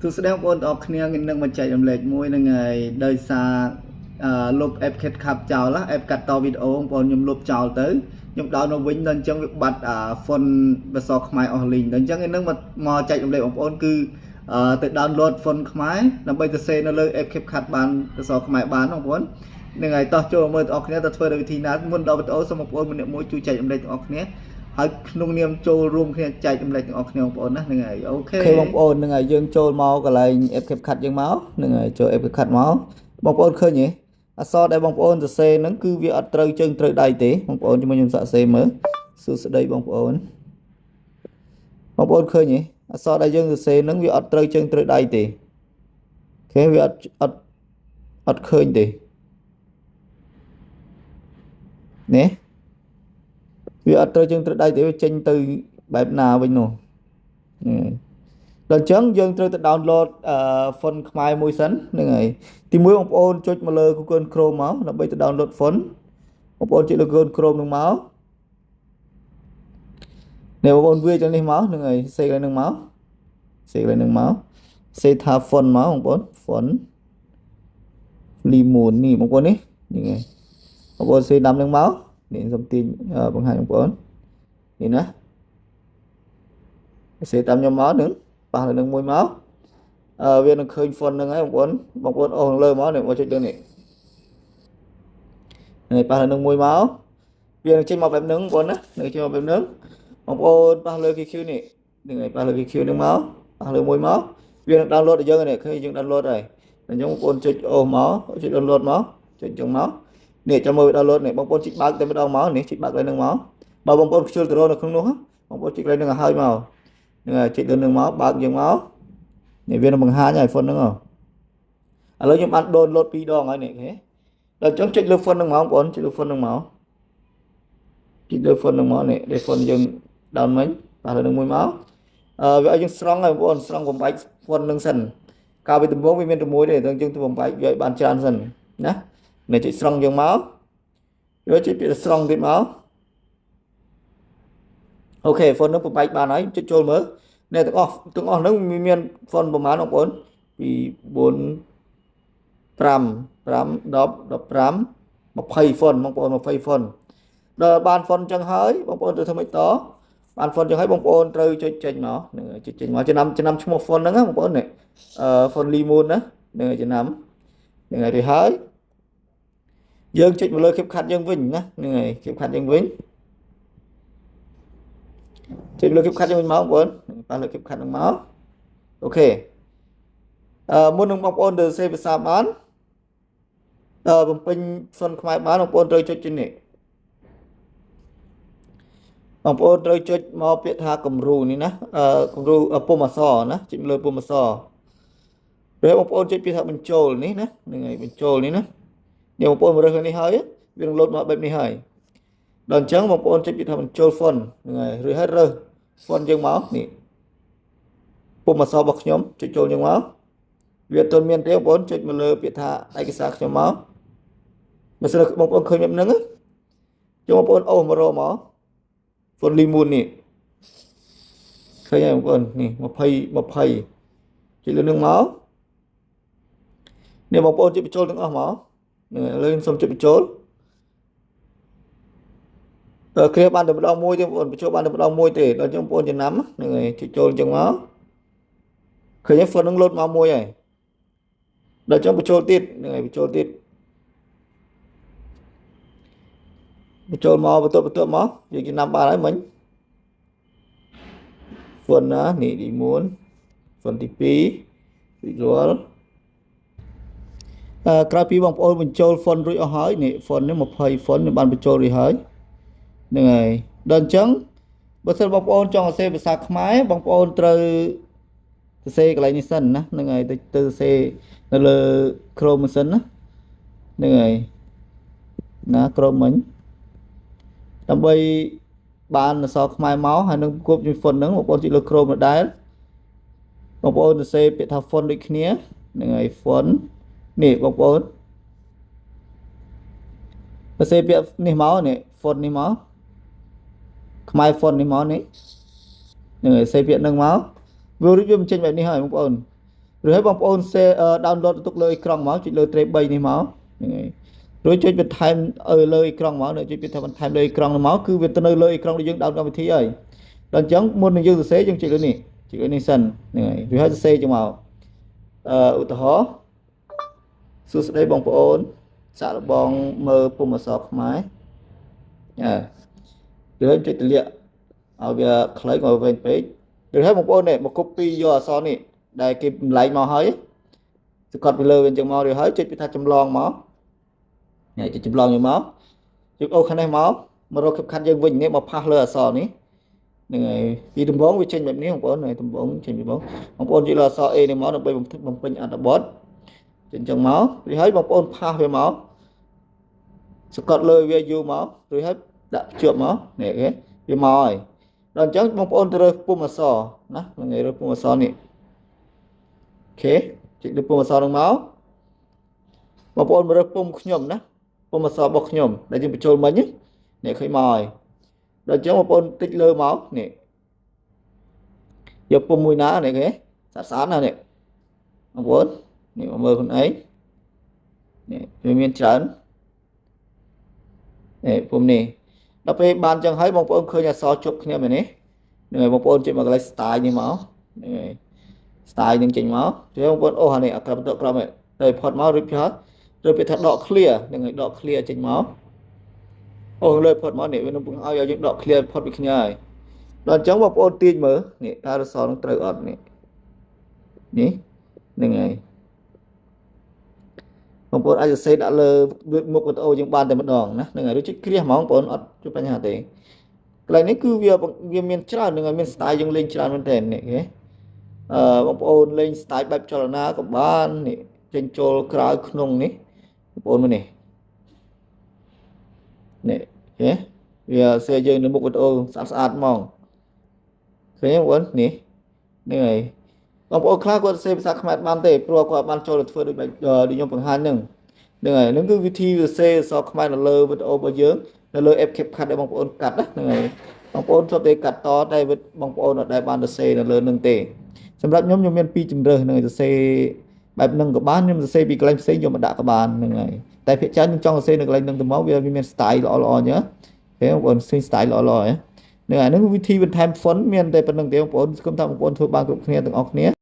ទូស្ដីបងប្អូនទាំងអស់គ្នានឹងមកចែករំលែកមួយនឹងហើយដោយសារលុប app CapCut ចោល app កាត់តវីដេអូបងប្អូនខ្ញុំលុបចោលទៅខ្ញុំដោនមកវិញដល់អញ្ចឹងវាបាត់font ភាសាខ្មែរអស់លីងដល់អញ្ចឹងឯនឹងមកចែករំលែកបងប្អូនគឺទៅ download font ខ្មែរដើម្បីទៅសេនៅលើ app CapCut បានភាសាខ្មែរបានបងប្អូននឹងហើយតោះចូលមើលទាំងអស់គ្នាទៅធ្វើដោយវិធីណាមុនដល់វីដេអូសូមបងប្អូនម្នាក់មួយជួយចែករំលែកទាំងអស់គ្នាហើយក្នុងនាមចូលរួមគ្នាចែករំលែកទាំងអស់គ្នាបងប្អូនណាហ្នឹងហើយអូខេបងប្អូនហ្នឹងហើយយើងចូលមកកន្លែង app CapCut យើងមកហ្នឹងហើយចូល app CapCut មកបងប្អូនឃើញទេអក្សរដែលបងប្អូនសរសេរហ្នឹងគឺវាអត់ត្រូវជើងត្រូវដៃទេបងប្អូនជាមួយខ្ញុំសរសេរមើលសួស្ដីបងប្អូនឃើញទេអក្សរដែលយើងសរសេរហ្នឹងវាអត់ត្រូវជើងត្រូវដៃទេអូខេវាអត់ឃើញទេនេះវាអត់ត្រូវជើងត្រូវដៃទេវាចេញទៅបែបណាវិញនោះដល់អញ្ចឹងយើងត្រូវទៅ download font ខ្មែរមួយសិនហ្នឹងហើយទីមួយបងប្អូនចុចមកលើ Google Chrome មកដើម្បីទៅ download font បងប្អូនចុចលើ Google Chrome នឹងមកនេះបងប្អូនវាចុចនេះមកហ្នឹងហើយសេកឡើងនឹងមកសេថា font មកបងប្អូន font Lemon នេះបងប្អូននេះហ្នឹងហើយបងប្អូនសេដាំនឹងមកនេះសូមទាញបង្ហាញបងប្អូននេះណាសេតាមខ្ញុំមកនឹងប៉ះលើនឹងមួយមកវានឹងឃើញ font ហ្នឹងហើយបងប្អូនអូសលើមកនេះមកចុចលើនេះប៉ះលើនឹងមួយមកវានឹងចេញមកបែបហ្នឹងបងប្អូនណានឹងចេញមកបែបហ្នឹងបងប្អូនប៉ះលើ QQ នេះហ្នឹងហើយប៉ះលើ QQ ហ្នឹងមកប៉ះលើមួយមកវានឹង download ឲ្យយើងនេះឃើញយើង download ហើយអញ្ចឹងបងប្អូនចុចអូសមកចុច download មកចុចអញ្ចឹងមកនេះចាំមើល download នេះបងប្អូនចុចបើកតែម្ដងមកនេះចុចបើកលើនឹងមកបើបងប្អូនខ្ជិលទៅរកនៅក្នុងនោះបងប្អូនចុចលើនឹងឲ្យហើយមកហ្នឹងហើយចុចលើនឹងមកបើកយើងមកនេះវានឹងបង្ហាញឲ្យ font ហ្នឹងឥឡូវខ្ញុំបាន download 2 ដងហើយនេះឃើញដល់អញ្ចឹងចុចលើ font ហ្នឹងមកបងប្អូនចុចលើ font ហ្នឹងមកនេះដែល font យើង down មិញប៉ះលើនឹងមួយមកវាឲ្យយើងស្រង់ហើយបងប្អូនស្រង់បំបែក font ហ្នឹងសិនកាលពីដំបូងវាមានតែមួយទេដល់យើងទៅបំបែកវាឲ្យបានច្រើនសិនណានេះចុចស្រង់យើងមកយកចុចពីស្រង់ទៀតមកអូខេ font នឹងបំបែកបានហើយចុចចូលមើលនេះទាំងអស់ហ្នឹងមាន font ប្រហែលបងប្អូនពី4 5 10 15 20 font បងប្អូន20 font ដល់បាន font ចឹងហើយបងប្អូនទៅធ្វើម៉េចតបាន font ចឹងហើយបងប្អូនត្រូវចុចចេញមកហ្នឹងចុចចេញមកចំណាំឈ្មោះ font ហ្នឹងណាបងប្អូននេះfont Lemon ណាហ្នឹងចំណាំហ្នឹងហើយរួចហើយយើងចុចមកលើ CapCut យើងវិញណាហ្នឹងហើយ CapCut យើងវិញចុចលើ CapCut យើងវិញមកបងប្អូនប៉ះលើ CapCut ហ្នឹងមកអូខេមុននឹងបងប្អូនទៅសេភាសាបានបំពេញ font ខ្មែរបានបងប្អូនត្រូវចុចជិះនេះបងប្អូនត្រូវចុចមកពាក្យថាគំរូនេះណាគំរូពុម្ពអក្សរណាចុចលើពុម្ពអក្សរពេលបងប្អូនចុចពាក្យថាបញ្ចូលនេះណាហ្នឹងហើយបញ្ចូលនេះណានេះបងប្អូនមើលឃើញនេះហើយវានឹងលោតមកបែបនេះហើយដល់អញ្ចឹងបងប្អូនចុចពាក្យថាបញ្ចូល font ហ្នឹងហើយឬហើយរើស font យើងមកនេះពុម្ពអក្សររបស់ខ្ញុំចុចចូលយើងមកវាអត់ទាន់មានទេបងប្អូនចុចមកលើពាក្យថាឯកសារខ្ញុំមកបើសិនបងប្អូនឃើញបែបហ្នឹងចុចបងប្អូនអូសមករកមក font Lemon នេះឃើញហើយបងប្អូននេះ20ចុចលើនឹងមកនេះបងប្អូនចុចបញ្ចូលទាំងអស់មកឥឡូវខ្ញុំសូមចុចបញ្ចូលគ្រាបានតែម្ដងមួយទេបងប្អូនបញ្ចូលបានតែម្ដងមួយទេដល់អញ្ចឹងបងប្អូនចំណាំហ្នឹងហើយចុចចូលអញ្ចឹងមកឃើញ font នឹងលោតមកមួយហើយដល់អញ្ចឹងបញ្ចូលទៀតហ្នឹងហើយបញ្ចូលទៀតបញ្ចូលមកបន្ទាប់មកយើងចំណាំបានហើយមិញ font ណានេះទី1 font ទី2រួចរាល់ក្រោយពីបងប្អូនបញ្ចូល font រួចអស់ហើយនេះ font នេះ20 font នេះបានបញ្ចូលរួចហើយហ្នឹងហើយដល់អញ្ចឹងបើសិនបងប្អូនចង់សរសេរភាសាខ្មែរបងប្អូនត្រូវសរសេរកន្លែងនេះសិនណាហ្នឹងហើយទៅសរសេរនៅលើ Chrome សិនណាហ្នឹងហើយណា Chrome មិញដើម្បីបានអក្សរខ្មែរមកហើយនឹងគប់ជាមួយ font ហ្នឹងបងប្អូនចុចលើ Chrome ដដែលបងប្អូនសរសេរពាក្យថា font ដូចគ្នាហ្នឹងហើយ font នេះបងប្អូនសរសេរពាក្យនេះមកនេះ font នេះមកខ្មែរ font នេះមកនេះហ្នឹងហើយសរសេរពាក្យហ្នឹងមកវាមិនចេញបែបនេះហើយបងប្អូន rồiให้បងប្អូន share download ទុកលើអេក្រង់មកចុចលើ tray 3នេះមកហ្នឹងហើយរួចចុចបន្ថែមលើអេក្រង់មកចុចបន្ថែមលើអេក្រង់មកគឺវាទៅនៅលើអេក្រង់ដែលយើង download កម្មវិធីហើយដល់អញ្ចឹងមុននឹងយើងសរសេរយើងចុចលើនេះចុចលើនេះសិនហ្នឹងហើយរួចហើយសរសេរចឹងមកឧទាហរណ៍សួស្តីបងប្អូនសាកល្បងមើលពុម្ពអក្សរខ្មែរឬហើយចុចទម្លាក់ឲ្យវាខ្លីក៏វែងពេកឬហើយបងប្អូននេះមក copy យកអក្សរនេះដែលគេបន្លែងមកហើយសកត់ពីលើវាអញ្ចឹងមកឬហើយចុចពីថាចម្លងមកនេះចុចចម្លងយកមកចុចអូខាងនេះមករកខិតខាត់យើងវិញនេះមកផាសលើអក្សរនេះហ្នឹងហើយពីដំបងវាចេញបែបនេះបងប្អូនដំបងចេញពីបងប្អូនចុចលើអក្សរ A នេះមកដើម្បីបំពេញអត្ថបទអញ្ចឹងមកឬហើយបងប្អូនផាសវាមកសកត់លើវាយូរមកឬហើយដាក់ភ្ជាប់មកនេះគេវាមកហើយដល់អញ្ចឹងបងប្អូនទៅរើសពុម្ពអក្សរណាហ្នឹងហើយរើសពុម្ពអក្សរនេះអូខេចុចលើពុម្ពអក្សរនឹងមកបងប្អូនរើសពុម្ពខ្ញុំណាពុម្ពអក្សររបស់ខ្ញុំដែលយើងបញ្ចូលមិញនេះឃើញមកហើយដល់អញ្ចឹងបងប្អូនតិចលើមកនេះយកពុម្ពមួយណានេះគេស្អាតណានេះបងប្អូននេះមកមើលខ្លួនឯងនេះវាមានច្រើនពុំនេះដល់ពេលបានចឹងហើយបងប្អូនឃើញអក្សរជប់គ្នាមែនទេហ្នឹងហើយបងប្អូនចុចមកកន្លែង style នេះមកហ្នឹងហើយ style នឹងចេញមកជួយបងប្អូនអូអានេះអាក្រមទៅក្រមទៅផុតមករួចចោលទៅពេលថាដក clear ហ្នឹងហើយដក clear ចេញមកអូលើផុតមកនេះវានឹងឲ្យយើងដក clear ផុតពីគ្នាហើយដល់អញ្ចឹងបងប្អូនទាញមើលនេះតើអក្សរនឹងត្រូវអត់នេះហ្នឹងហើយបងប្អូនអាចសរសេរដាក់លើមុខវីដេអូយើងបានតែម្ដងណាហ្នឹងហើយឬចុចគ្រាសហ្មងបងប្អូនអត់ជួបបញ្ហាទេកន្លែងនេះគឺវាមានច្រើនហ្នឹងហើយមាន style យើងលេងច្រើនមែនតើនេះគេបងប្អូនលេង style បែបចលនាក៏បាននេះចេញចូលក្រៅក្នុងនេះបងប្អូនមើលនេះគេវាសរសេរយើងនៅមុខវីដេអូស្អាតហ្មងឃើញបងប្អូននេះហ្នឹងហើយបងប្អូនខ្លះគាត់សរសេរភាសាខ្មែរបានទេព្រោះគាត់បានចូលទៅធ្វើដូចខ្ញុំបង្ហាញហ្នឹងហើយហ្នឹងគឺវិធីសរសេរអក្សរខ្មែរនៅលើវីដេអូរបស់យើងនៅលើ app CapCut ដែលបងប្អូនកាត់ណាហ្នឹងហើយបងប្អូនចូលទៅកាត់តតែបងប្អូនអត់ដែលបានសរសេរនៅលើហ្នឹងទេសម្រាប់ខ្ញុំមាន2ជំរើសហ្នឹងសរសេរបែបហ្នឹងក៏បានខ្ញុំសរសេរពីកន្លែងផ្សេងយកមកដាក់ក៏បានហ្នឹងហើយតែភាគច្រើនខ្ញុំចង់សរសេរនៅកន្លែងហ្នឹងទៅមកវាមាន style ល្អៗអញ្ចឹងគេបងប្អូនស្ទើរ style ល្អៗហ្នឹងហើយហ្នឹងវិធីបន្ថែម font មានតែប៉ុណ្្នឹងទេបងប្អូនស្គមថាបងប្អូនធ្វើបានគ្រប់គ្នាទាំងអស់គ្នា